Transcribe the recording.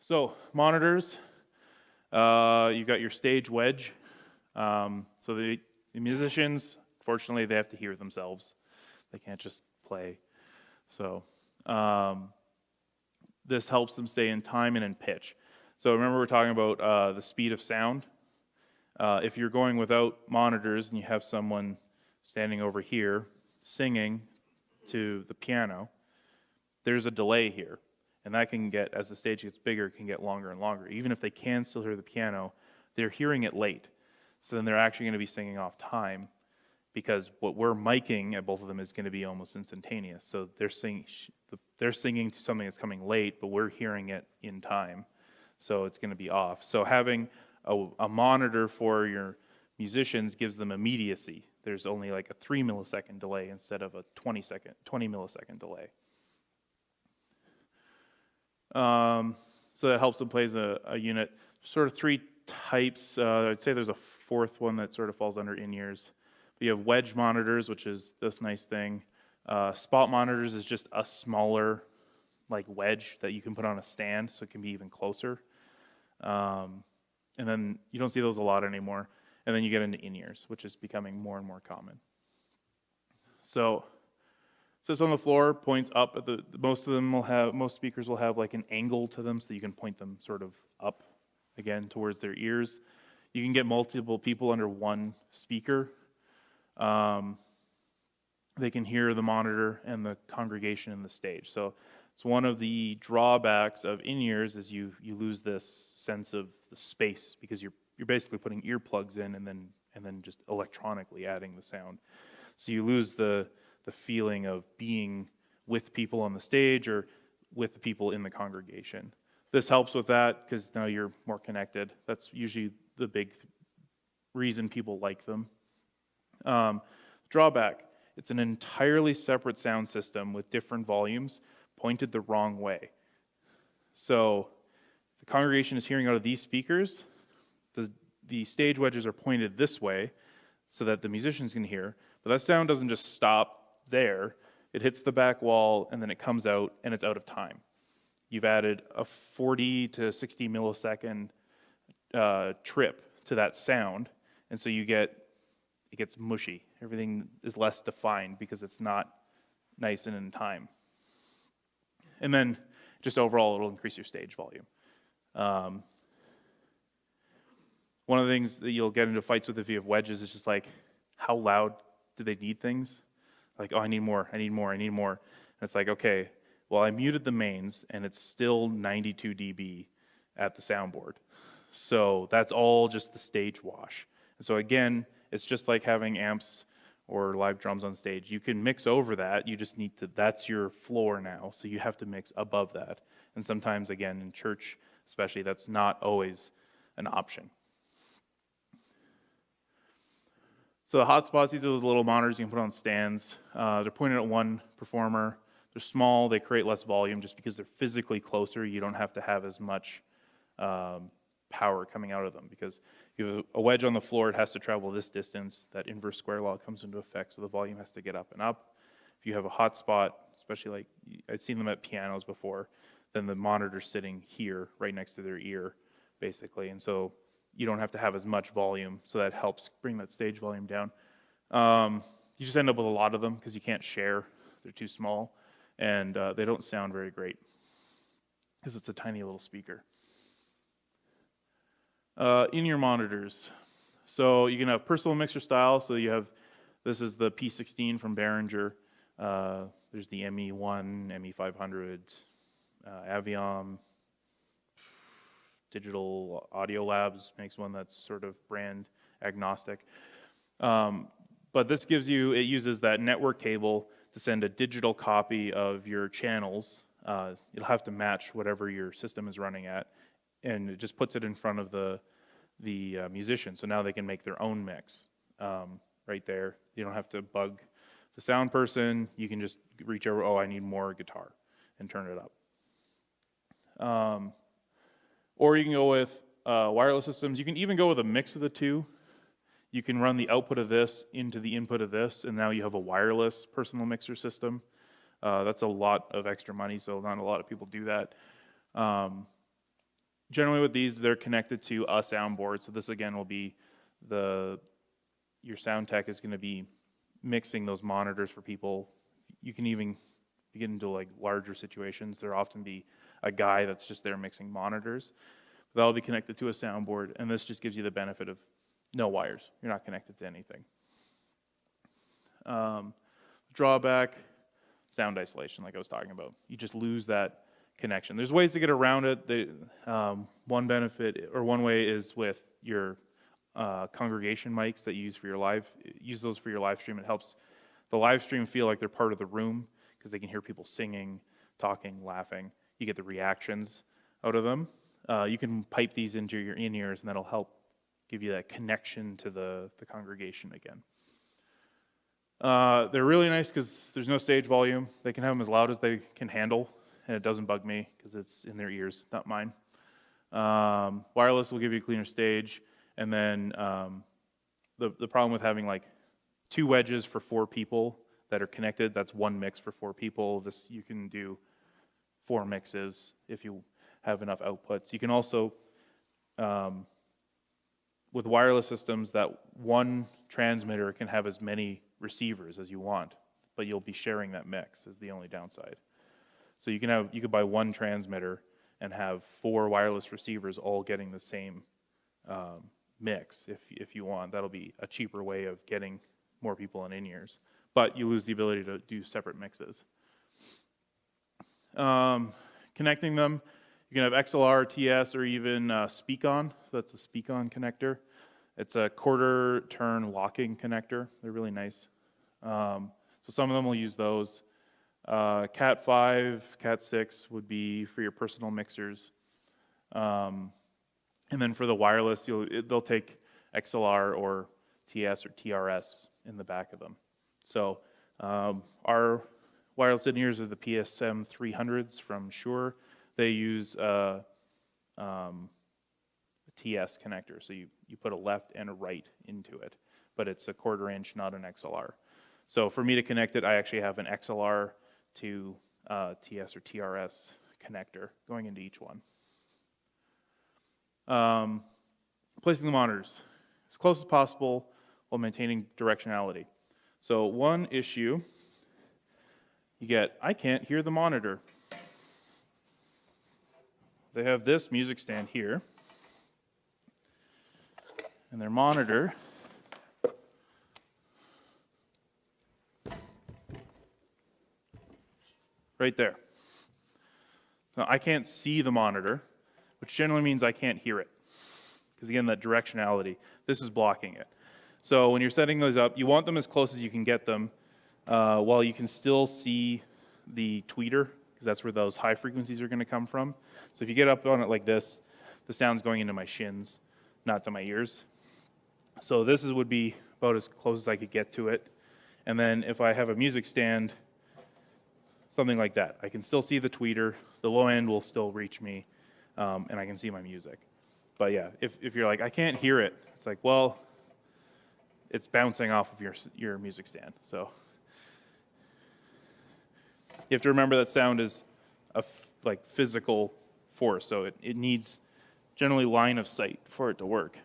So monitors, you got your stage wedge. So the musicians, fortunately, they have to hear themselves. They can't just play. So this helps them stay in time and in pitch. So remember we're talking about the speed of sound. If you're going without monitors and you have someone standing over here singing to the piano, there's a delay here. And that can get, as the stage gets bigger, it can get longer and longer. Even if they can still hear the piano, they're hearing it late. So then they're actually going to be singing off time because what we're miking at both of them is going to be almost instantaneous. So they're singing to something that's coming late, but we're hearing it in time. So it's going to be off. So having a monitor for your musicians gives them immediacy. There's only like a 3 millisecond delay instead of a 20 millisecond delay. So that helps them play as a unit. Sort of three types. I'd say there's a fourth one that sort of falls under in-ears. You have wedge monitors, which is this nice thing. Spot monitors is just a smaller like wedge that you can put on a stand, so it can be even closer. And then you don't see those a lot anymore. And then you get into in-ears, which is becoming more and more common. So sits on the floor, points up at most speakers will have like an angle to them, so you can point them sort of up again towards their ears. You can get multiple people under one speaker. They can hear the monitor and the congregation in the stage. So it's one of the drawbacks of in-ears is you lose this sense of the space because you're basically putting earplugs in and then just electronically adding the sound. So you lose the feeling of being with people on the stage or with the people in the congregation. This helps with that because now you're more connected. That's usually the big reason people like them. Drawback, it's an entirely separate sound system with different volumes pointed the wrong way. So the congregation is hearing out of these speakers. The stage wedges are pointed this way so that the musicians can hear, but that sound doesn't just stop there. It hits the back wall and then it comes out and it's out of time. You've added a 40 to 60 millisecond trip to that sound, and so it gets mushy. Everything is less defined because it's not nice and in time. And then just overall, it'll increase your stage volume. One of the things that you'll get into fights with if you have wedges is just like, how loud do they need things? Like, oh, I need more. And it's like, okay, well, I muted the mains, and it's still 92 dB at the soundboard. So that's all just the stage wash. And so again, it's just like having amps or live drums on stage. You can mix over that. You just need to, that's your floor now. So you have to mix above that. And sometimes, again, in church especially, that's not always an option. So the hotspots, these are those little monitors you can put on stands. They're pointed at one performer. They're small. They create less volume just because they're physically closer. You don't have to have as much power coming out of them because if you have a wedge on the floor, it has to travel this distance. That inverse square law comes into effect, so the volume has to get up and up. If you have a hotspot, especially like I'd seen them at pianos before, then the monitor's sitting here right next to their ear, basically. And so you don't have to have as much volume, so that helps bring that stage volume down. You just end up with a lot of them because you can't share. They're too small, and they don't sound very great because it's a tiny little speaker. In-ear monitors. So you can have personal mixer style. So you have, this is the P16 from Behringer. There's the ME1, ME500, Aviom. Digital Audio Labs makes one that's sort of brand agnostic. But this gives you, it uses that network cable to send a digital copy of your channels. It'll have to match whatever your system is running at, and it just puts it in front of the musician. So now they can make their own mix right there. You don't have to bug the sound person. You can just reach over, oh, I need more guitar, and turn it up. Or you can go with wireless systems. You can even go with a mix of the two. You can run the output of this into the input of this, and now you have a wireless personal mixer system. That's a lot of extra money, so not a lot of people do that. Generally with these, they're connected to a soundboard. So this again will be your sound tech is going to be mixing those monitors for people. You can even get into like larger situations. There'll often be a guy that's just there mixing monitors. That'll be connected to a soundboard, and this just gives you the benefit of no wires. You're not connected to anything. Drawback, sound isolation, like I was talking about. You just lose that connection. There's ways to get around it. One benefit, or one way, is with your congregation mics that you use for your use those for your live stream. It helps the live stream feel like they're part of the room because they can hear people singing, talking, laughing. You get the reactions out of them. You can pipe these into your in-ears, and that'll help give you that connection to the congregation again. They're really nice because there's no stage volume. They can have them as loud as they can handle, and it doesn't bug me because it's in their ears, not mine. Wireless will give you a cleaner stage, and then the problem with having like 2 wedges for 4 people that are connected, that's 1 mix for 4 people. You can do 4 mixes if you have enough outputs. You can also, with wireless systems, that one transmitter can have as many receivers as you want, but you'll be sharing that mix is the only downside. So you could buy 1 transmitter and have 4 wireless receivers all getting the same mix if you want. That'll be a cheaper way of getting more people in in-ears, but you lose the ability to do separate mixes. Connecting them, you can have XLR, TS, or even Speak-On. That's a Speak-On connector. It's a quarter-turn locking connector. They're really nice. So some of them will use those. Cat 5, Cat 6 would be for your personal mixers. And then for the wireless, they'll take XLR or TS or TRS in the back of them. So our wireless in-ears are the PSM 300s from Shure. They use a TS connector, so you put a left and a right into it, but it's a 1/4 inch, not an XLR. So for me to connect it, I actually have an XLR to TS or TRS connector going into each one. Placing the monitors as close as possible while maintaining directionality. So one issue you get, I can't hear the monitor. They have this music stand here, and their monitor right there. Now, I can't see the monitor, which generally means I can't hear it. Because again, that directionality, this is blocking it. So when you're setting those up, you want them as close as you can get them while you can still see the tweeter, because that's where those high frequencies are going to come from. So if you get up on it like this, the sound's going into my shins, not to my ears. So this would be about as close as I could get to it. And then if I have a music stand, something like that, I can still see the tweeter, the low end will still reach me, and I can see my music. But yeah, if you're like, I can't hear it, it's like, well, it's bouncing off of your music stand. So you have to remember that sound is a like physical force, so it needs generally line of sight for it to work.